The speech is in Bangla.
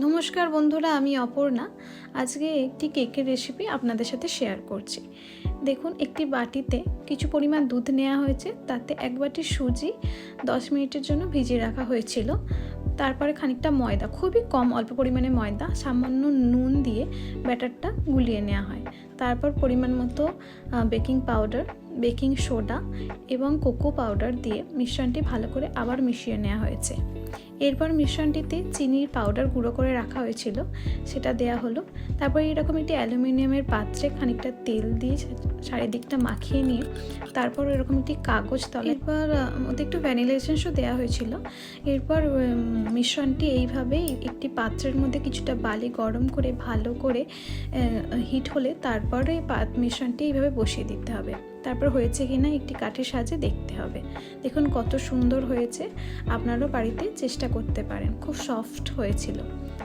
নমস্কার বন্ধুরা, আমি অপর্ণা। আজকে একটি কেকের রেসিপি আপনাদের সাথে শেয়ার করছি। দেখুন, একটি বাটিতে কিছু পরিমাণ দুধ নেওয়া হয়েছে, তাতে এক বাটি সুজি 10 মিনিটের জন্য ভিজিয়ে রাখা হয়েছিল। তারপরে খানিকটা ময়দা, খুবই কম অল্প পরিমাণে ময়দা, সামান্য নুন দিয়ে ব্যাটারটা গুলিয়ে নেওয়া হয়। তারপর পরিমাণ মতো বেকিং পাউডার, বেকিং সোডা এবং কোকো পাউডার দিয়ে মিশ্রণটি ভালো করে আবার মিশিয়ে নেওয়া হয়েছে। এরপর মিশ্রণটিতে চিনির পাউডার গুঁড়ো করে রাখা হয়েছিল, সেটা দেয়া হলো। তারপর এরকম একটি অ্যালুমিনিয়ামের পাত্রে খানিকটা তেল দিয়ে চারিদিকটা মাখিয়ে নিয়ে তারপর এরকম একটি কাগজ তলে, এরপর ওতে একটু ভ্যানিলা এসেন্সও দেওয়া হয়েছিল। এরপর মিশ্রণটি এইভাবে একটি পাত্রের মধ্যে কিছুটা বালি গরম করে ভালো করে হিট হলে তারপরে মিশ্রণটি এইভাবে বসিয়ে দিতে হবে। তারপর হয়েছে কিনা একটি কাঠের সাহায্যে দেখতে হবে। দেখুন কত সুন্দর হয়েছে, আপনারাও বাড়িতে চেষ্টা করতে পারেন। খুব সফট হয়েছিল।